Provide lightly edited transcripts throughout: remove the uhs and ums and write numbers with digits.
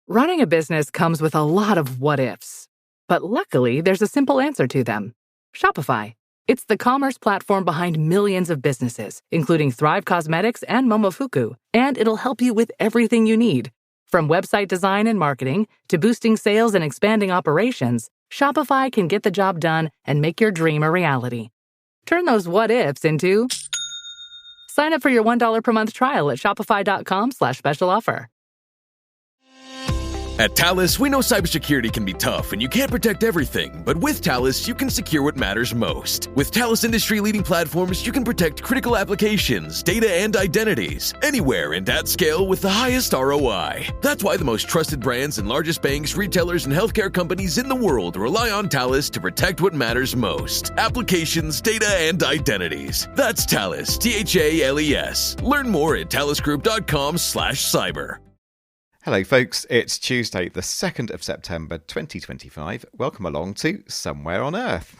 Running a business comes with a lot of what-ifs. But luckily, there's a simple answer to them. Shopify. It's the commerce platform behind millions of businesses, including Thrive Cosmetics and Momofuku, and it'll help you with everything you need. From website design and marketing to boosting sales and expanding operations, Shopify can get the job done and make your dream a reality. Turn those what-ifs into... Sign up for your $1 per month trial at shopify.com/special offer. At Talus, we know cybersecurity can be tough and you can't protect everything, but with Talus, you can secure what matters most. With Talus industry-leading platforms, you can protect critical applications, data, and identities anywhere and at scale with the highest ROI. That's why the most trusted brands and largest banks, retailers, and healthcare companies in the world rely on Talus to protect what matters most. Applications, data, and identities. That's Talus, T-H-A-L-E-S. Learn more at talusgroup.com/cyber. Hello folks, it's Tuesday the 2nd of September 2025. Welcome along to Somewhere on Earth.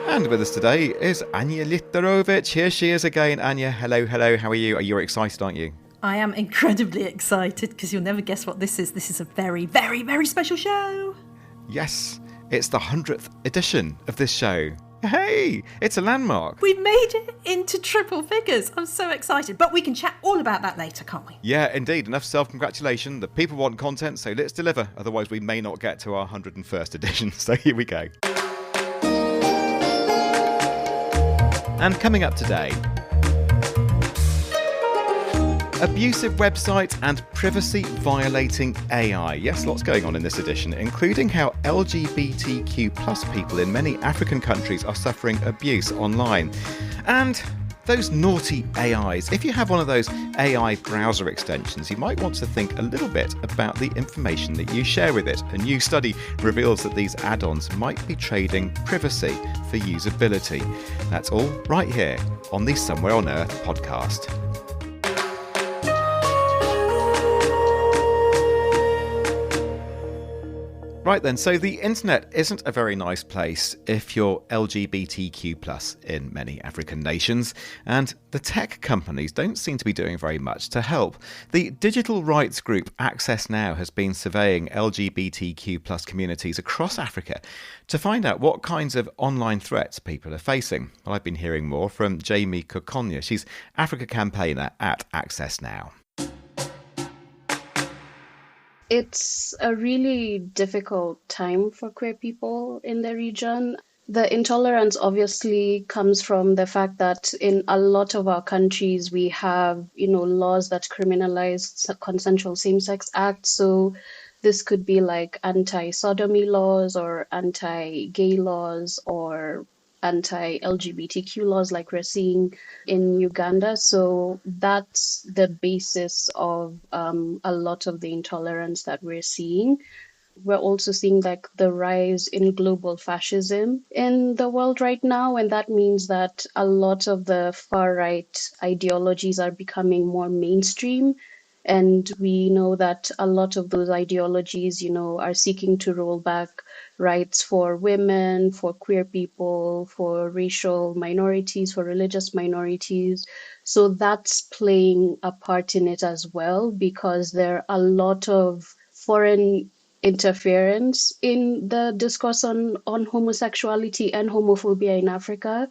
And with us today is Anya Literovich. Here she is again. Anya, hello, how are you? You're excited, aren't you? I am incredibly excited because you'll never guess what this is. This is a very, very, very special show. Yes, it's the 100th edition of this show. Hey, it's a landmark. We've made it into triple figures. I'm so excited. But we can chat all about that later, can't we? Yeah, indeed. Enough self-congratulation. The people want content, so let's deliver. Otherwise, we may not get to our 101st edition. So here we go. And coming up today, abusive websites and privacy-violating AI. Yes, lots going on in this edition, including how LGBTQ plus people in many African countries are suffering abuse online. And those naughty AIs. If you have one of those AI browser extensions, you might want to think a little bit about the information that you share with it. A new study reveals that these add-ons might be trading privacy for usability. That's all right here on the Somewhere on Earth podcast. Right then, so the internet isn't a very nice place if you're LGBTQ+ in many African nations, and the tech companies don't seem to be doing very much to help. The digital rights group Access Now has been surveying LGBTQ+ communities across Africa to find out what kinds of online threats people are facing. Well, I've been hearing more from Jaimee Kokonya. She's Africa campaigner at Access Now. It's a really difficult time for queer people in the region. The intolerance obviously comes from the fact that in a lot of our countries, we have, laws that criminalize consensual same-sex acts. So this could be like anti-sodomy laws or anti-gay laws or anti-LGBTQ laws like we're seeing in Uganda. So that's the basis of a lot of the intolerance that we're seeing. We're also seeing like the rise in global fascism in the world right now. And that means that a lot of the far-right ideologies are becoming more mainstream. And we know that a lot of those ideologies, are seeking to roll back rights for women, for queer people, for racial minorities, for religious minorities. So that's playing a part in it as well, because there are a lot of foreign interference in the discourse on homosexuality and homophobia in Africa.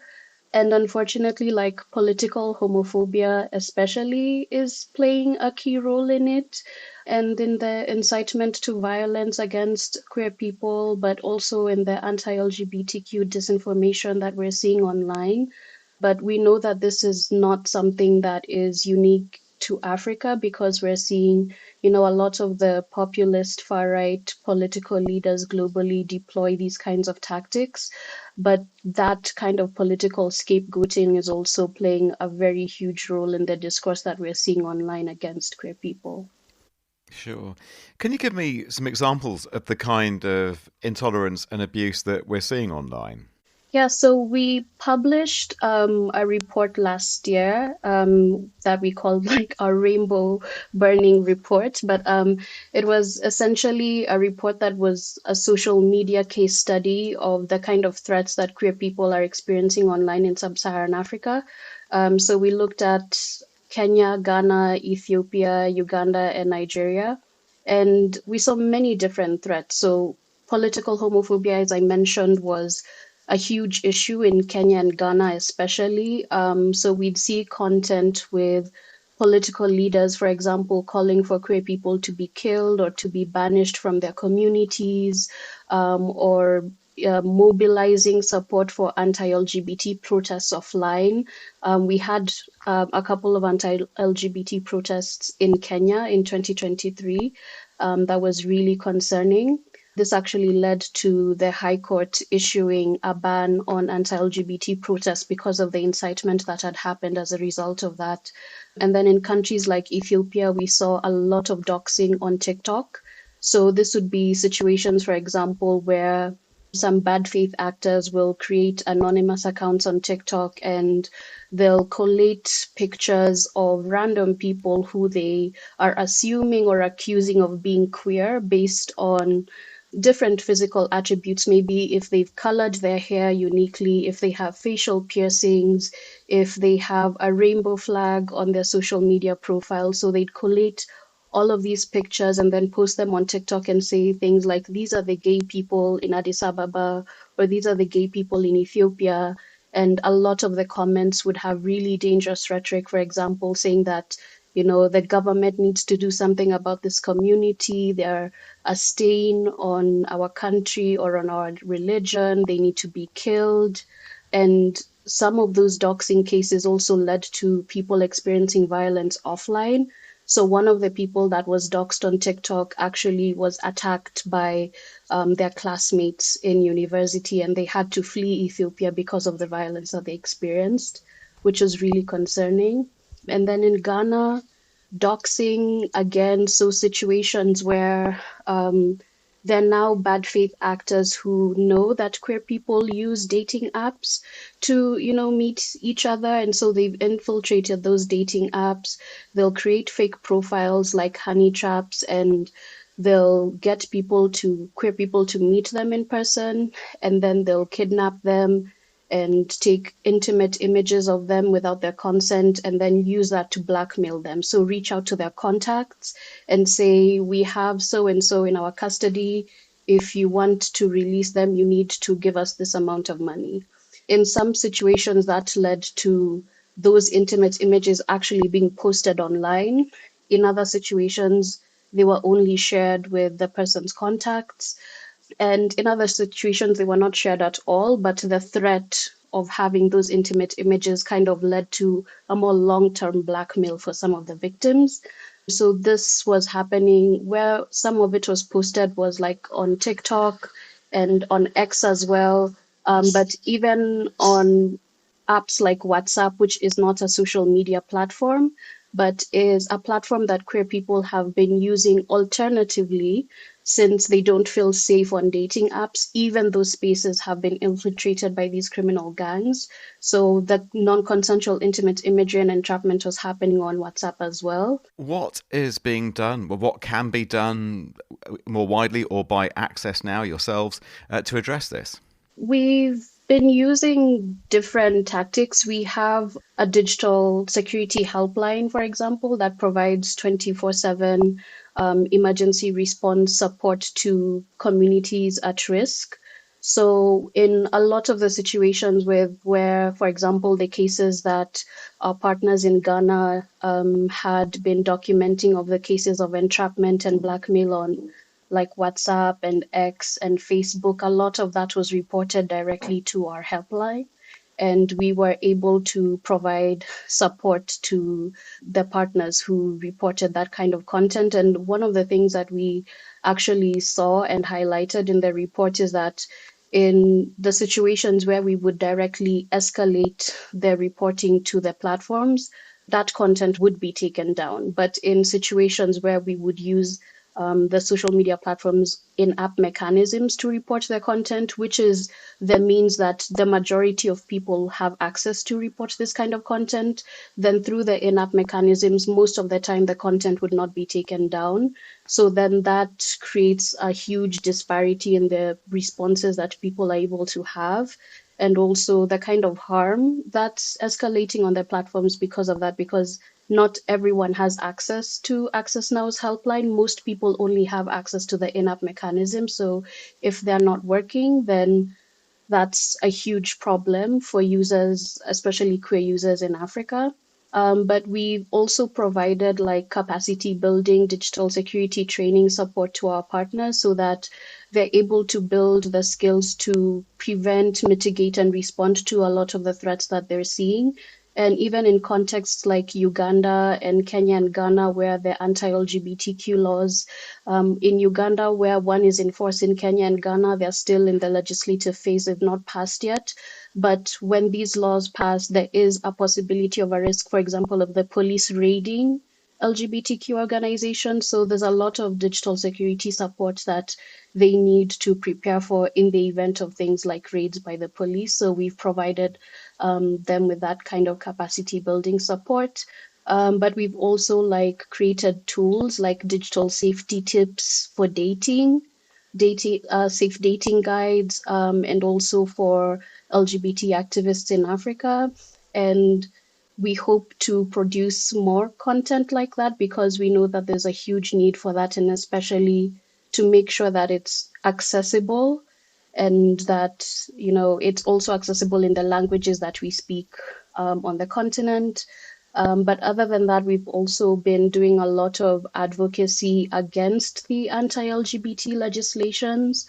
And unfortunately, like political homophobia especially is playing a key role in it and in the incitement to violence against queer people, but also in the anti-LGBTQ disinformation that we're seeing online. But we know that this is not something that is unique to Africa, because we're seeing, a lot of the populist far-right political leaders globally deploy these kinds of tactics. But that kind of political scapegoating is also playing a very huge role in the discourse that we're seeing online against queer people. Sure. Can you give me some examples of the kind of intolerance and abuse that we're seeing online? Yeah, so we published a report last year that we called like our Rainbow Burning Report. But it was essentially a report that was a social media case study of the kind of threats that queer people are experiencing online in sub-Saharan Africa. So we looked at Kenya, Ghana, Ethiopia, Uganda, and Nigeria. And we saw many different threats. So political homophobia, as I mentioned, was a huge issue in Kenya and Ghana, especially. So we'd see content with political leaders, for example, calling for queer people to be killed or to be banished from their communities, or mobilizing support for anti-LGBT protests offline. We had a couple of anti-LGBT protests in Kenya in 2023 that was really concerning. This actually led to the High Court issuing a ban on anti-LGBT protests because of the incitement that had happened as a result of that. And then in countries like Ethiopia, we saw a lot of doxing on TikTok. So this would be situations, for example, where some bad faith actors will create anonymous accounts on TikTok and they'll collate pictures of random people who they are assuming or accusing of being queer based on different physical attributes. Maybe if they've colored their hair uniquely, if they have facial piercings, if they have a rainbow flag on their social media profile. So they'd collate all of these pictures and then post them on TikTok and say things like, these are the gay people in Addis Ababa, or these are the gay people in Ethiopia. And a lot of the comments would have really dangerous rhetoric, for example, saying that, the government needs to do something about this community. They're a stain on our country or on our religion. They need to be killed. And some of those doxing cases also led to people experiencing violence offline. So one of the people that was doxed on TikTok actually was attacked by their classmates in university, and they had to flee Ethiopia because of the violence that they experienced, which was really concerning. And then in Ghana, doxing again, so situations where there are now bad faith actors who know that queer people use dating apps to, meet each other. And so they've infiltrated those dating apps. They'll create fake profiles like honey traps, and they'll get queer people to meet them in person, and then they'll kidnap them and take intimate images of them without their consent and then use that to blackmail them. So reach out to their contacts and say, we have so and so in our custody. If you want to release them, you need to give us this amount of money. In some situations, that led to those intimate images actually being posted online. In other situations, they were only shared with the person's contacts. And in other situations, they were not shared at all, but the threat of having those intimate images kind of led to a more long-term blackmail for some of the victims. So this was happening where some of it was posted was like on TikTok and on X as well. But even on apps like WhatsApp, which is not a social media platform, but is a platform that queer people have been using alternatively since they don't feel safe on dating apps. Even those spaces have been infiltrated by these criminal gangs. So the non-consensual intimate imagery and entrapment was happening on WhatsApp as well. What is being done, or what can be done more widely or by Access Now yourselves to address this? We've been using different tactics. We have a digital security helpline, for example, that provides 24/7 emergency response support to communities at risk. So in a lot of the situations where, for example, the cases that our partners in Ghana had been documenting of the cases of entrapment and blackmail on like WhatsApp and X and Facebook, a lot of that was reported directly to our helpline. And we were able to provide support to the partners who reported that kind of content. And one of the things that we actually saw and highlighted in the report is that in the situations where we would directly escalate the reporting to the platforms, that content would be taken down. But in situations where we would use the social media platforms in-app mechanisms to report their content, which is the means that the majority of people have access to report this kind of content, then through the in-app mechanisms, most of the time the content would not be taken down. So then that creates a huge disparity in the responses that people are able to have. and also the kind of harm that's escalating on their platforms because of that, because not everyone has access to Access Now's helpline. Most people only have access to the in-app mechanism. So if they're not working, then that's a huge problem for users, especially queer users in Africa. But we've also provided like capacity building, digital security training support to our partners so that they're able to build the skills to prevent, mitigate, and respond to a lot of the threats that they're seeing. And even in contexts like Uganda and Kenya and Ghana, where the anti-LGBTQ laws, in Uganda, where one is enforced, in Kenya and Ghana, they're still in the legislative phase, they've not passed yet. But when these laws pass, there is a possibility of a risk, for example, of the police raiding LGBTQ organizations. So there's a lot of digital security support that they need to prepare for in the event of things like raids by the police. So we've provided them with that kind of capacity building support. But we've also like created tools like digital safety tips for dating, safe dating guides, and also for LGBT activists in Africa. And we hope to produce more content like that because we know that there's a huge need for that, and especially to make sure that it's accessible and that, you know, it's also accessible in the languages that we speak on the continent. But other than that, we've also been doing a lot of advocacy against the anti-LGBT legislations.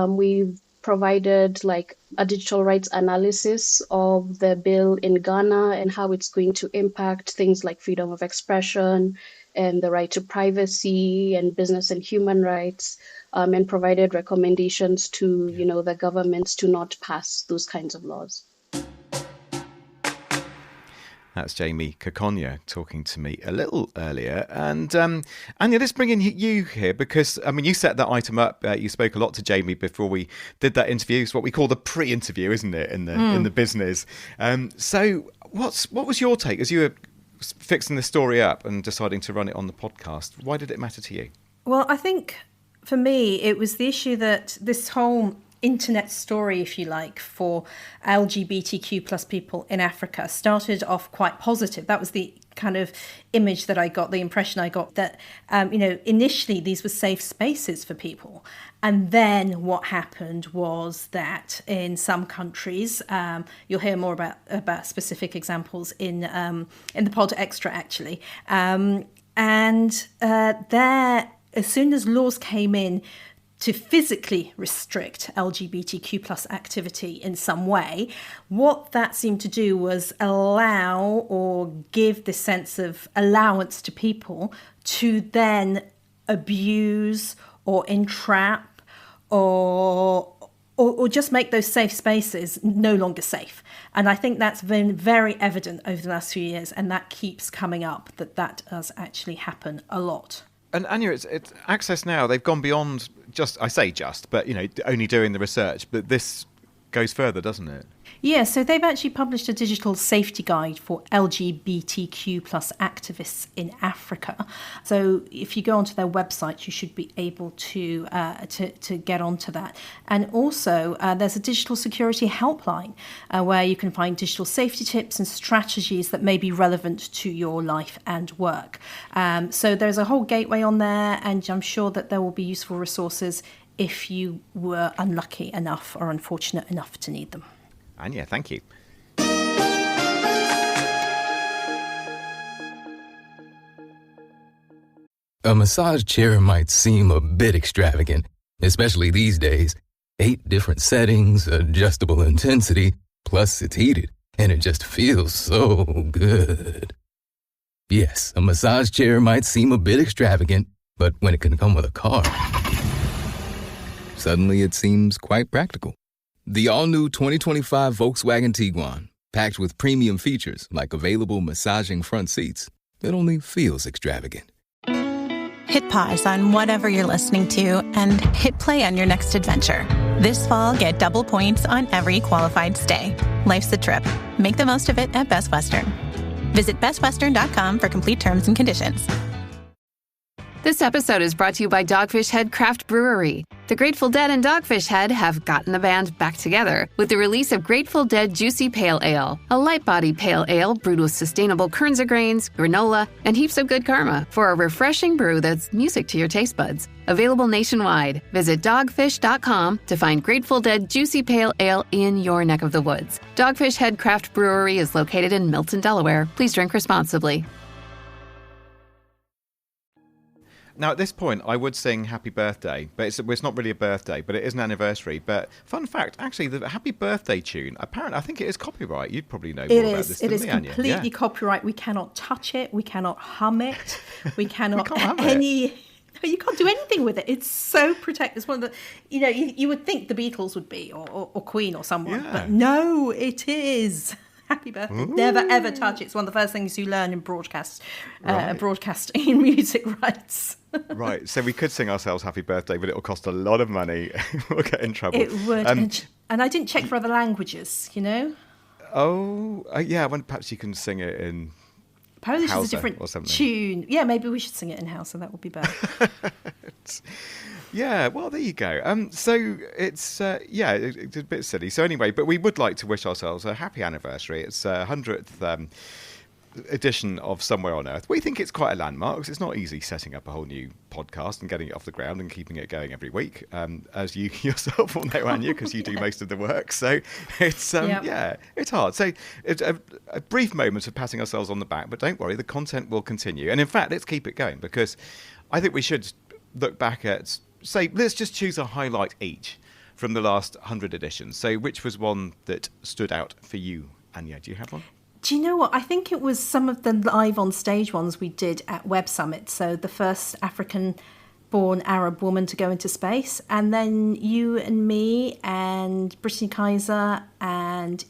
We've provided like a digital rights analysis of the bill in Ghana and how it's going to impact things like freedom of expression and the right to privacy and business and human rights, and provided recommendations to, you know, the governments to not pass those kinds of laws. That's Jaimee Kokonya talking to me a little earlier. And Anya, let's bring in you here because, I mean, you set that item up. You spoke a lot to Jaimee before we did that interview. It's what we call the pre-interview, isn't it, in the business? So what was your take as you were fixing the story up and deciding to run it on the podcast? Why did it matter to you? Well, I think for me, it was the issue that this whole internet story, if you like, for LGBTQ plus people in Africa started off quite positive. That was the kind of image that I got, the impression I got that, initially these were safe spaces for people. And then what happened was that in some countries, you'll hear more about specific examples in the pod extra, actually. There, as soon as laws came in to physically restrict LGBTQ plus activity in some way, what that seemed to do was allow or give this sense of allowance to people to then abuse or entrap or just make those safe spaces no longer safe. And I think that's been very evident over the last few years, and that keeps coming up, that does actually happen a lot. And Anya, it's Access Now. They've gone beyond but only doing the research. But this goes further, doesn't it? Yeah, so they've actually published a digital safety guide for LGBTQ plus activists in Africa. So if you go onto their website, you should be able to get onto that. And also, there's a digital security helpline where you can find digital safety tips and strategies that may be relevant to your life and work. So there's a whole gateway on there, and I'm sure that there will be useful resources if you were unlucky enough or unfortunate enough to need them. Anya, thank you. A massage chair might seem a bit extravagant, especially these days. 8 different settings, adjustable intensity, plus it's heated, and it just feels so good. Yes, a massage chair might seem a bit extravagant, but when it can come with a car, suddenly it seems quite practical. The all-new 2025 Volkswagen Tiguan, packed with premium features like available massaging front seats, it only feels extravagant. Hit pause on whatever you're listening to and hit play on your next adventure. This fall, get double points on every qualified stay. Life's a trip. Make the most of it at Best Western. Visit bestwestern.com for complete terms and conditions. This episode is brought to you by Dogfish Head Craft Brewery. The Grateful Dead and Dogfish Head have gotten the band back together with the release of Grateful Dead Juicy Pale Ale, a light-body pale ale brewed with sustainable Kernza grains, granola, and heaps of good karma for a refreshing brew that's music to your taste buds. Available nationwide. Visit dogfish.com to find Grateful Dead Juicy Pale Ale in your neck of the woods. Dogfish Head Craft Brewery is located in Milton, Delaware. Please drink responsibly. Now, at this point, I would sing Happy Birthday, but it's not really a birthday, but it is an anniversary. But fun fact, actually, the Happy Birthday tune, apparently, I think it is copyright. You'd probably know more about this than me, Anya. It is completely copyright. We cannot touch it. We cannot hum it. We cannot we can't hum it. No, you can't do anything with it. It's so protected. It's one of the, you would think the Beatles would be, or Queen or someone, but no, it is. Happy birthday. Ooh. Never, ever touch it. It's one of the first things you learn in broadcasting music rights. Right. So we could sing ourselves Happy Birthday, but it'll cost a lot of money. We'll get in trouble. It would. And I didn't check for other languages, Oh, yeah. I wonder perhaps you can sing it in Polish Hausa is a different or something. Tune. Yeah, maybe we should sing it in Hausa. That would be better. Yeah, well, there you go. So it's, it's a bit silly. So anyway, but we would like to wish ourselves a happy anniversary. It's 100th edition of Somewhere on Earth. We think it's quite a landmark because it's not easy setting up a whole new podcast and getting it off the ground and keeping it going every week, as you yourself will know, Anya, because you do most of the work. So it's, it's hard. So it's a brief moment of patting ourselves on the back, but don't worry, the content will continue. And in fact, let's keep it going because I think we should look back at, say, let's just choose a highlight each from the last 100 editions. So which was one that stood out for you, Anya? Do you have one? Do you know what? I think it was some of the live on stage ones we did at Web Summit. So the first African-born Arab woman to go into space. And then you and me and Brittany Kaiser and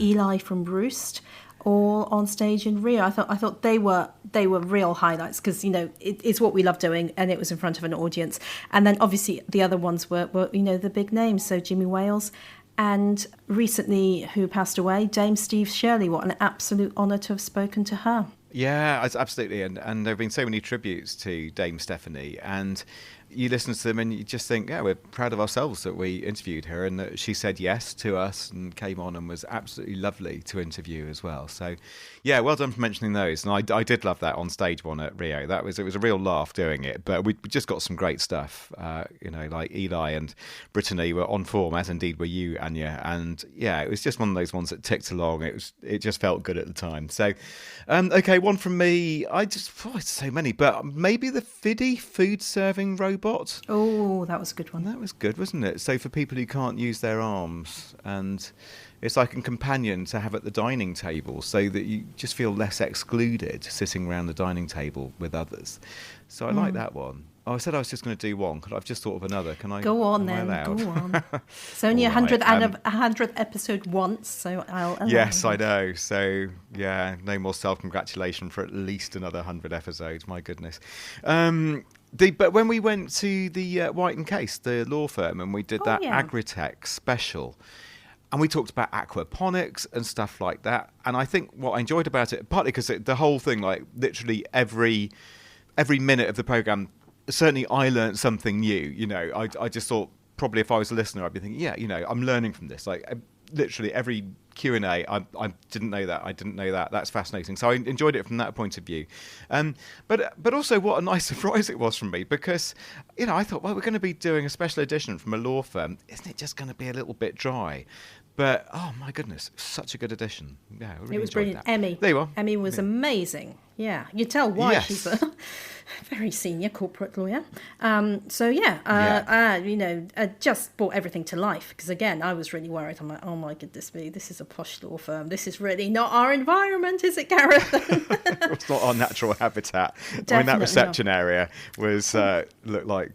Eli from Roost all on stage in Rio. I thought they were real highlights because it's what we love doing, and it was in front of an audience. And then obviously the other ones were the big names. So Jimmy Wales, and recently who passed away, Dame Steve Shirley. What an absolute honour to have spoken to her. Yeah, absolutely. And there have been so many tributes to Dame Stephanie, and you listen to them and you just think, yeah, we're proud of ourselves that we interviewed her and that she said yes to us and came on and was absolutely lovely to interview as well. So, yeah, well done for mentioning those. And I did love that on stage one at Rio. It was a real laugh doing it, but we just got some great stuff. Like Eli and Brittany were on form, as indeed were you, Anya. And yeah, it was just one of those ones that ticked along. It just felt good at the time. So, okay, one from me. It's so many, but maybe the Fiddy food serving robot. Oh, that was a good one. That was good, wasn't it? So for people who can't use their arms, and it's like a companion to have at the dining table so that you just feel less excluded sitting around the dining table with others. So I like that one. Oh, I said I was just going to do one. I've just thought of another. Can I? Go on then. Go on. It's only 100th episode once, so I'll allow Yes, I know. So yeah, no more self-congratulation for at least another 100 episodes. My goodness. But when we went to the White & Case, the law firm, and we did that Agritech special, and we talked about aquaponics and stuff like that. And I think what I enjoyed about it, partly because the whole thing, like literally every minute of the programme, certainly I learned something new. I just thought probably if I was a listener, I'd be thinking, I'm learning from this. Like literally every Q&A, I didn't know that. I didn't know that. That's fascinating. So I enjoyed it from that point of view. But also what a nice surprise it was from me because, I thought, well, we're going to be doing a special edition from a law firm. Isn't it just going to be a little bit dry? But, oh my goodness, such a good edition. Yeah, really it was brilliant. That. Emmy. There you are. Emmy was amazing. Yeah, you tell why she's a very senior corporate lawyer. I just brought everything to life because, again, I was really worried. I'm like, oh my goodness me, this is a posh law firm. This is really not our environment, is it, Gareth? It's not our natural habitat. That reception area was looked like,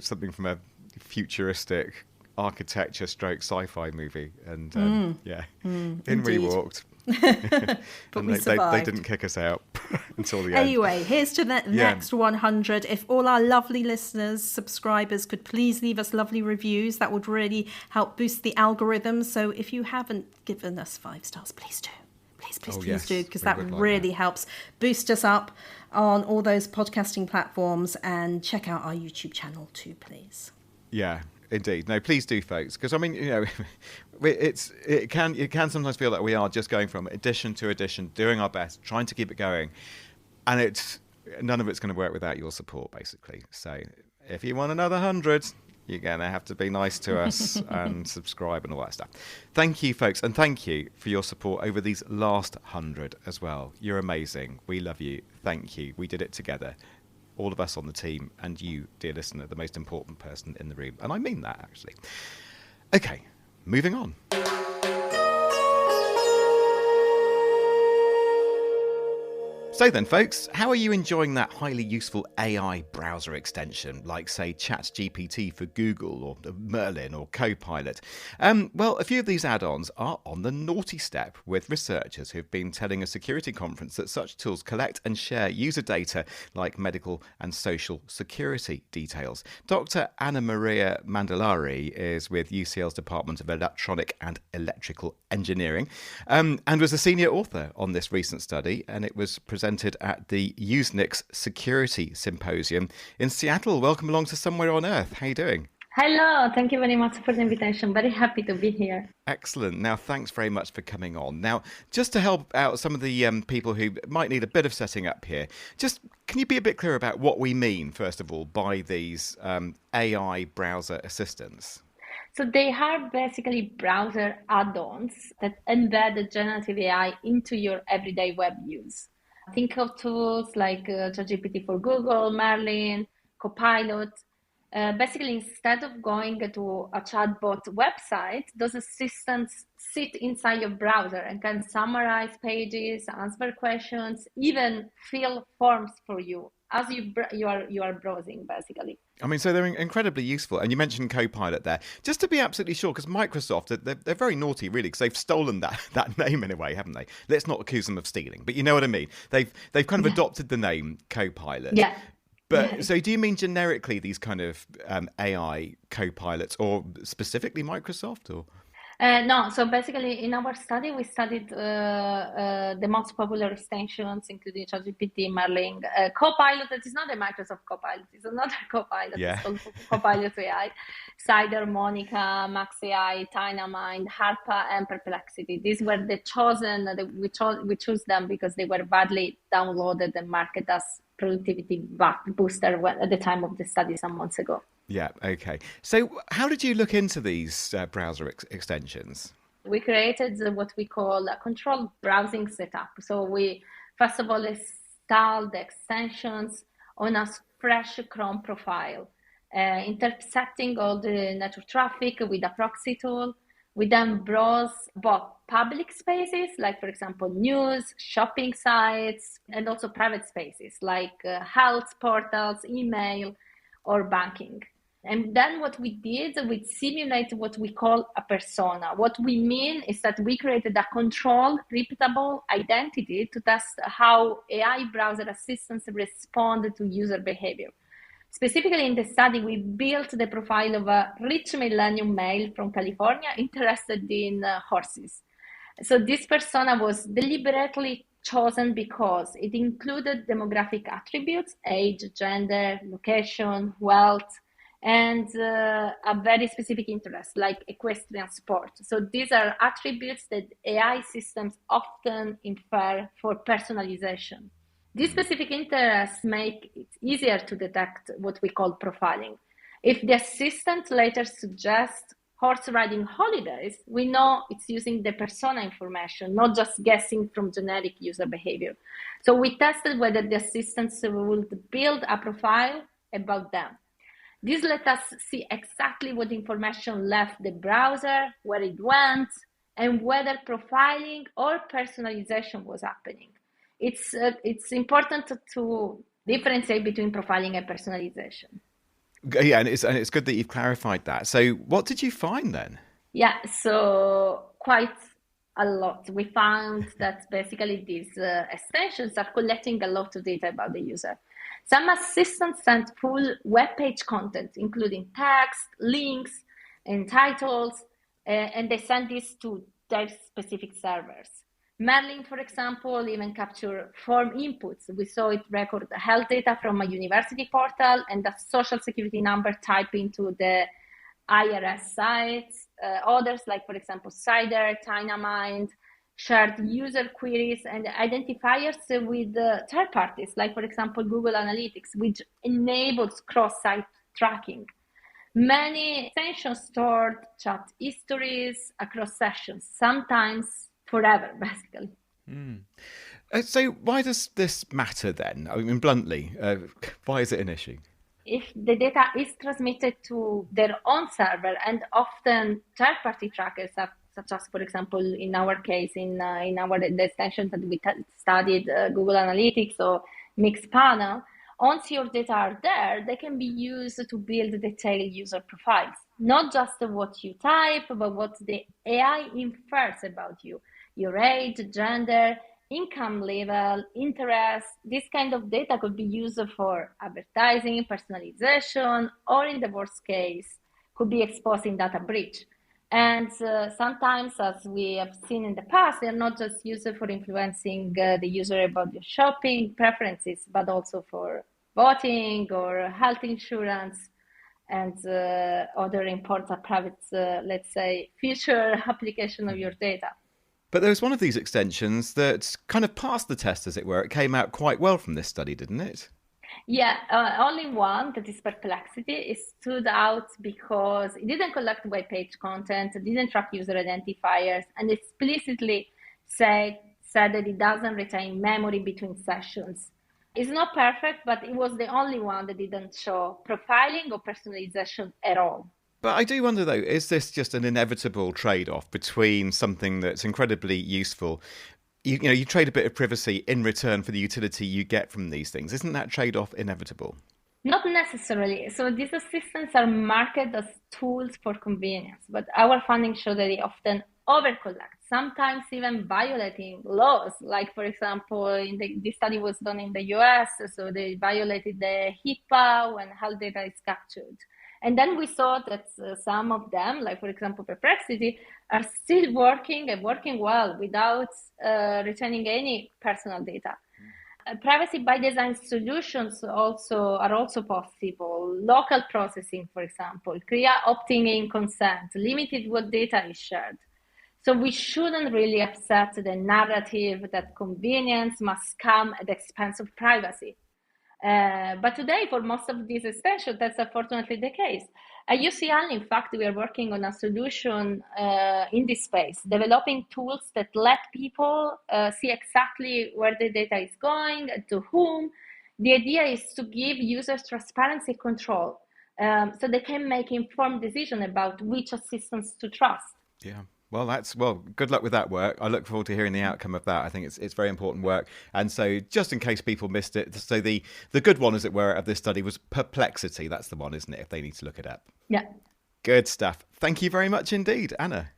something from a futuristic architecture stroke sci-fi movie, and in we walked. But we survived. They didn't kick us out until the end. Anyway, here's to the next 100. If all our lovely listeners, subscribers could please leave us lovely reviews, that would really help boost the algorithm. So if you haven't given us 5 stars, please do. Please do, because that really helps boost us up on all those podcasting platforms, and check out our YouTube channel too, please. Yeah, indeed. No, please do, folks, because I mean, it can sometimes feel like we are just going from edition to edition, doing our best, trying to keep it going, and none of it's going to work without your support, basically. So if you want another 100, you're going to have to be nice to us and subscribe and all that stuff. Thank you, folks, and thank you for your support over these last 100 as well. You're amazing. We love you. Thank you. We did it together. All of us on the team, and you, dear listener, the most important person in the room. And I mean that, actually. Okay, moving on. So then, folks, how are you enjoying that highly useful AI browser extension, like, say, ChatGPT for Google or Merlin or Copilot? Well, a few of these add-ons are on the naughty step, with researchers who've been telling a security conference that such tools collect and share user data like medical and social security details. Dr Anna Maria Mandalari is with UCL's Department of Electronic and Electrical Engineering and was a senior author on this recent study, and it was presented at the Usenix Security Symposium in Seattle. Welcome along to Somewhere on Earth. How are you doing? Hello, thank you very much for the invitation. Very happy to be here. Excellent. Now, thanks very much for coming on. Now, just to help out some of the people who might need a bit of setting up here, can you be a bit clear about what we mean, first of all, by these AI browser assistants? So they are basically browser add-ons that embed generative AI into your everyday web use. Think of tools like ChatGPT for Google, Merlin, Copilot. Basically, instead of going to a chatbot website, those assistants sit inside your browser and can summarize pages, answer questions, even fill forms for you as you are browsing, basically. I mean, so they're incredibly useful. And you mentioned Copilot there. Just to be absolutely sure, because Microsoft, they're very naughty, really, because they've stolen that name in a way, haven't they? Let's not accuse them of stealing, but you know what I mean. They've kind of adopted the name Copilot. Yeah. But so do you mean generically these kind of AI Copilots, or specifically Microsoft, or? No, so basically in our study, we studied the most popular extensions, including ChatGPT, Merlin, Copilot. That is not a Microsoft Copilot, it's another Copilot. Yeah. It's called Copilot AI, Cider, Monica, Max AI, Dynamind, Harpa, and Perplexity. These were the chosen, we chose them because they were badly downloaded and marketed as productivity booster at the time of the study some months ago. Yeah, okay. So how did you look into these browser extensions? We created what we call a controlled browsing setup. So we, first of all, installed the extensions on a fresh Chrome profile, intercepting all the network traffic with a proxy tool. We then browse both public spaces, like, for example, news, shopping sites, and also private spaces, like health portals, email, or banking. And then what we did, we simulated what we call a persona. What we mean is that we created a controlled, repeatable identity to test how AI browser assistants respond to user behavior. Specifically in the study, we built the profile of a rich millennium male from California interested in horses. So this persona was deliberately chosen because it included demographic attributes, age, gender, location, wealth, and a very specific interest like equestrian sport. So these are attributes that AI systems often infer for personalization. These specific interests make it easier to detect what we call profiling. If the assistant later suggests horse riding holidays, we know it's using the persona information, not just guessing from generic user behavior. So we tested whether the assistants would build a profile about them. This let us see exactly what information left the browser, where it went, and whether profiling or personalization was happening. It's important to differentiate between profiling and personalization. Yeah, and it's good that you've clarified that. So what did you find then? Yeah, so quite a lot. We found that basically these extensions are collecting a lot of data about the user. Some assistants send full web page content, including text, links, and titles, and they send this to their specific servers. Merlin, for example, even capture form inputs. We saw it record health data from a university portal and a social security number typed into the IRS sites. Others, like, for example, Cider, Dynamite, shared user queries and identifiers with third parties, like, for example, Google Analytics, which enables cross-site tracking. Many extensions stored chat histories across sessions, sometimes forever, basically. So why does this matter then? I mean, bluntly, why is it an issue? If the data is transmitted to their own server, and often third-party trackers, such as, for example, in our case, the extension that we studied, Google Analytics or Mixpanel, once your data are there, they can be used to build detailed user profiles. Not just what you type, but what the AI infers about you. Your age, gender, income level, interest. This kind of data could be used for advertising, personalization, or in the worst case, could be exposing data breach. And sometimes, as we have seen in the past, they're not just used for influencing the user about your shopping preferences, but also for voting or health insurance and other important private, let's say, future application of your data. But there was one of these extensions that kind of passed the test, as it were. It came out quite well from this study, didn't it? Yeah, only one, that is Perplexity. It stood out because it didn't collect web page content, it didn't track user identifiers, and explicitly said that it doesn't retain memory between sessions. It's not perfect, but it was the only one that didn't show profiling or personalization at all. But I do wonder, though, is this just an inevitable trade-off between something that's incredibly useful? You trade a bit of privacy in return for the utility you get from these things. Isn't that trade-off inevitable? Not necessarily. So these assistants are marketed as tools for convenience, but our findings show that they often overcollect, sometimes even violating laws. Like, for example, this study was done in the US, so they violated the HIPAA when health data is captured. And then we saw that some of them, like, for example, Perplexity, are still working and working well without retaining any personal data. Privacy by design solutions are also possible. Local processing, for example, clear opting in consent, limited what data is shared. So we shouldn't really upset the narrative that convenience must come at the expense of privacy. But today, for most of these extensions, that's unfortunately the case. At UCL, in fact, we are working on a solution in this space, developing tools that let people see exactly where the data is going, to whom. The idea is to give users transparency control so they can make informed decisions about which assistants to trust. Yeah. Well, good luck with that work. I look forward to hearing the outcome of that. I think it's very important work. And so just in case people missed it, so the good one, as it were, of this study was Perplexity. That's the one, isn't it, if they need to look it up? Yeah. Good stuff. Thank you very much indeed, Anna.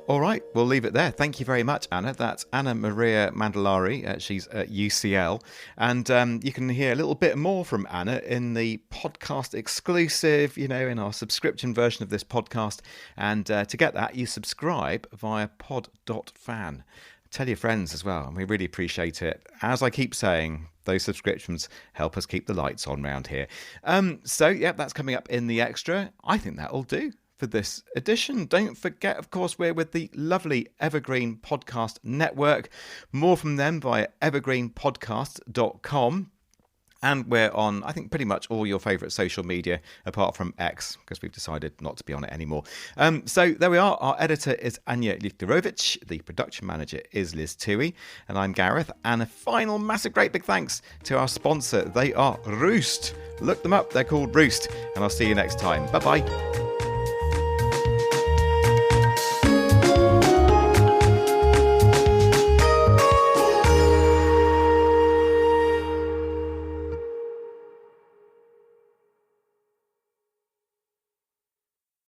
All right, we'll leave it there. Thank you very much, Anna. That's Anna Maria Mandalari. She's at UCL. And you can hear a little bit more from Anna in the podcast exclusive, in our subscription version of this podcast. And to get that, you subscribe via pod.fan. Tell your friends as well, and we really appreciate it. As I keep saying, those subscriptions help us keep the lights on round here. That's coming up in the extra. I think that'll do for this edition. Don't forget, of course, we're with the lovely Evergreen Podcast Network. More from them via evergreenpodcast.com. And we're on, I think, pretty much all your favourite social media, apart from X, because we've decided not to be on it anymore. So there we are. Our editor is Anya Lifterovich. The production manager is Liz Toohey. And I'm Gareth. And a final massive great big thanks to our sponsor. They are Roost. Look them up. They're called Roost. And I'll see you next time. Bye-bye.